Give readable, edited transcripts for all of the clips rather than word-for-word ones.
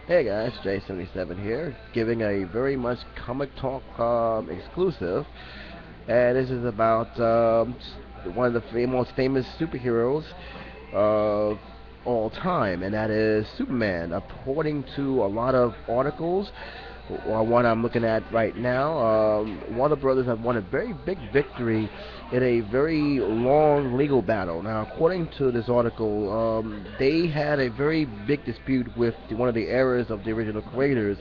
Hey guys, J77 here, giving a very much Comic Talk exclusive, and this is about one of the most famous superheroes of all time, and that is Superman. According to a lot of articles, or one I'm looking at right now, Warner Brothers have won a very big victory in a very long legal battle. Now, according to this article, they had a very big dispute with one of the heirs of the original creators,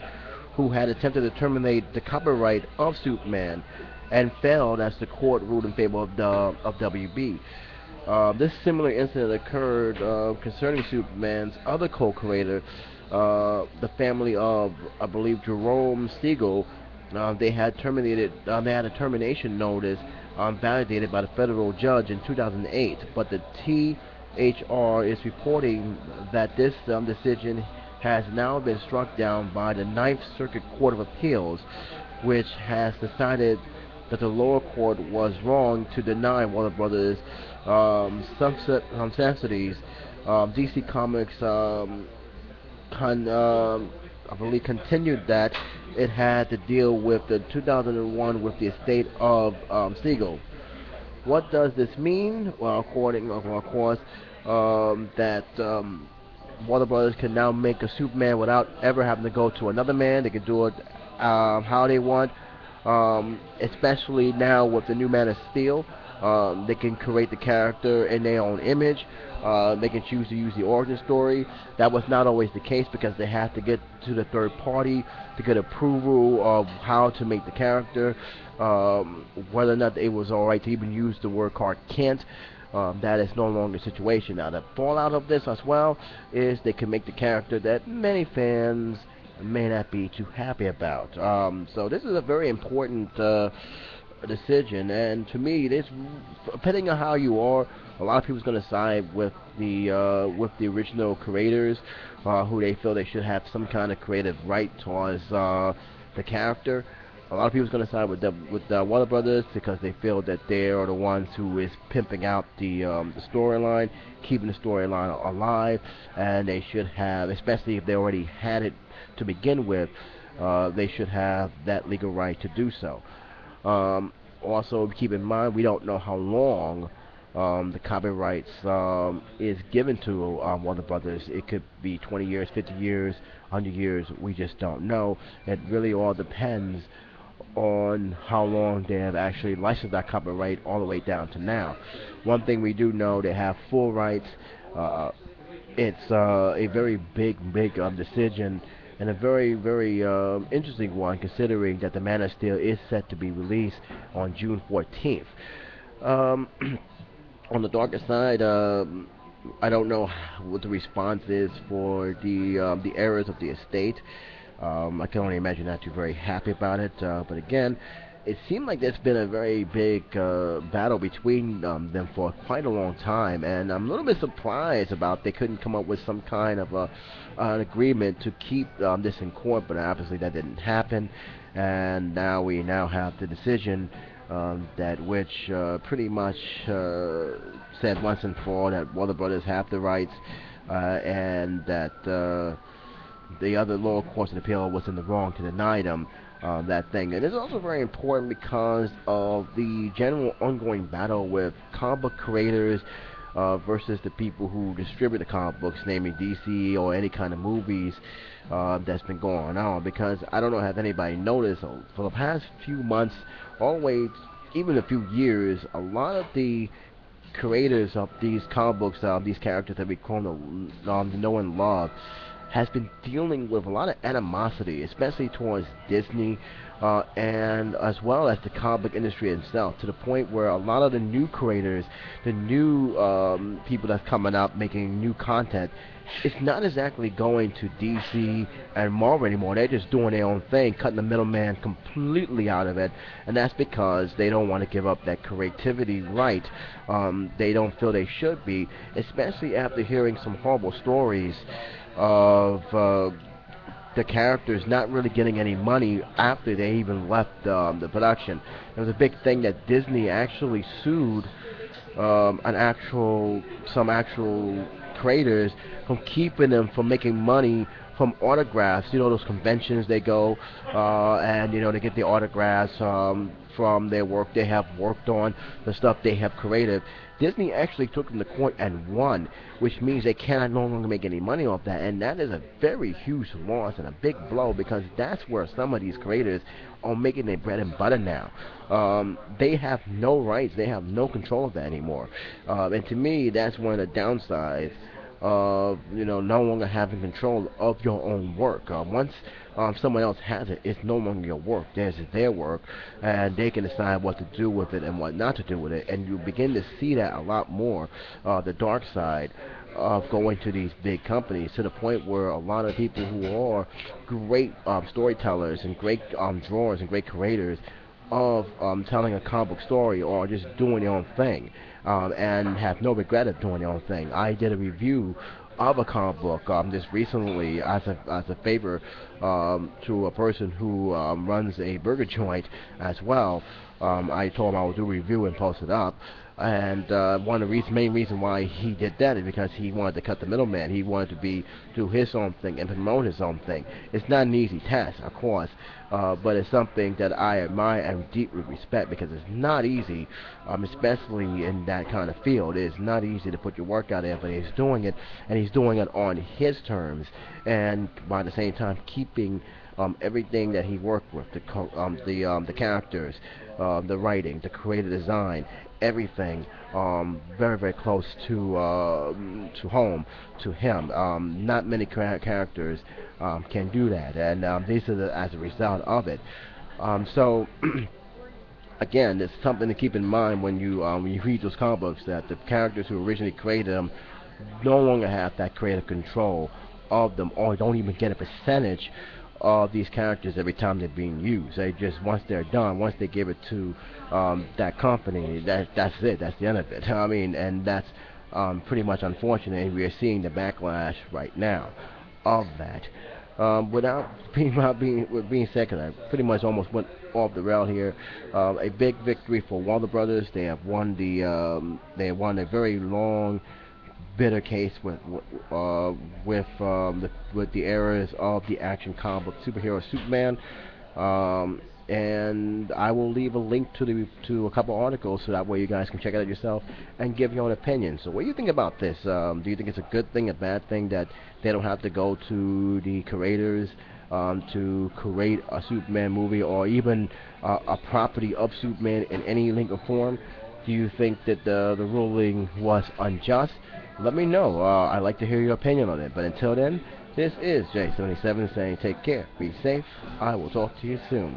who had attempted to terminate the copyright of Superman, and failed as the court ruled in favor of WB. This similar incident occurred concerning Superman's other co-creator, the family of, I believe, Jerome Siegel. They had a termination notice validated by the federal judge in 2008, but the THR is reporting that this decision has now been struck down by the Ninth Circuit Court of Appeals, which has decided that the lower court was wrong to deny Warner Brothers subsidies. DC Comics, I believe, continued that it had to deal with the 2001 with the estate of Siegel. What does this mean? Well, of course, that Warner Brothers can now make a Superman without ever having to go to another man. They can do it how they want, especially now with the new Man of Steel. They can create the character in their own image. They can choose to use the origin story. That was not always the case because they had to get to the third party to get approval of how to make the character, whether or not it was alright to even use the word Clark Kent. That is no longer the situation now. The fallout of this as well is they can make the character that many fans may not be too happy about. So this is a very important decision, and to me, this, depending on how you are, a lot of people's going to side with the original creators, who they feel they should have some kind of creative right towards the character. A lot of people's going to side with Warner Brothers because they feel that they are the ones who is pimping out the storyline, keeping the storyline alive, and they should have, especially if they already had it to begin with, they should have that legal right to do so. Also, keep in mind, we don't know how long the copyrights is given to Warner Brothers. It could be 20 years, 50 years, 100 years. We just don't know. It really all depends on how long they have actually licensed that copyright all the way down to now. One thing we do know, they have full rights. Uh, it's a very big decision, and a very interesting one, considering that the Man of Steel is set to be released on June 14th. Um, on the darker side, I don't know what the response is for the heirs of the estate. I can only imagine not too very happy about it. But again, it seemed like there's been a very big battle between them for quite a long time, and I'm a little bit surprised about they couldn't come up with some kind of an agreement to keep this in court, but obviously that didn't happen, and now we have the decision that which pretty much said once and for all that Warner Brothers have the rights, and that the other lower courts of appeal was in the wrong to deny them that thing. And it's also very important because of the general ongoing battle with comic book creators versus the people who distribute the comic books, namely DC or any kind of movies that's been going on. Because I don't know if anybody noticed, for the past few months, always, even a few years, a lot of the creators of these comic books, these characters that we call know and love, has been dealing with a lot of animosity, especially towards Disney, and as well as the comic book industry itself, to the point where a lot of the new creators, the new people that's coming up making new content, it's not exactly going to DC and Marvel anymore. They're just doing their own thing, cutting the middleman completely out of it, and that's because they don't want to give up that creativity right. They don't feel they should be, especially after hearing some horrible stories of the characters not really getting any money after they even left the production. There was a big thing that Disney actually sued some actual creators from keeping them from making money from autographs. You know, those conventions they go, and they get the autographs from their work they have worked on, the stuff they have created. Disney actually took them to court and won, which means they cannot no longer make any money off that, and that is a very huge loss and a big blow because that's where some of these creators are making their bread and butter now. They have no rights, they have no control of that anymore, and to me, that's one of the downsides of no longer having control of your own work. Once someone else has it, it's no longer your work. It's their work, and they can decide what to do with it and what not to do with it. And you begin to see that a lot more, the dark side of going to these big companies to the point where a lot of people who are great storytellers and great drawers and great creators of telling a comic book story or just doing their own thing, and have no regret of doing their own thing. I did a review of a comic book just recently as a favor to a person who runs a burger joint as well. I told him I would do a review and post it up. And one of the main reason why he did that is because he wanted to cut the middleman. He wanted to do his own thing and promote his own thing. It's not an easy task, of course, but it's something that I admire and deeply respect because it's not easy, especially in that kind of field. It's not easy to put your work out there, but he's doing it, and he's doing it on his terms, and by the same time keeping everything that he worked with, the characters, the writing, the creative design, everything very very close to home to him. Not many characters can do that, and these are as a result of it. So again, it's something to keep in mind when you read those comic books that the characters who originally created them no longer have that creative control of them, or don't even get a percentage of these characters every time they're being used. They just once they're done, once they give it to that company, that's it. That's the end of it. I mean, and that's pretty much unfortunate. And we are seeing the backlash right now of that. Without being said, 'cause I pretty much almost went off the rail here. A big victory for Warner Brothers. They have won they have won a very long bitter case with the errors of the action comic book superhero Superman. And I will leave a link to a couple articles so that way you guys can check it out yourself and give your own opinion. So what do you think about this? Do you think it's a good thing, a bad thing that they don't have to go to the creators to create a Superman movie or even a property of Superman in any link or form? Do you think that the ruling was unjust? Let me know. I'd like to hear your opinion on it. But until then, this is J77 saying take care, be safe. I will talk to you soon.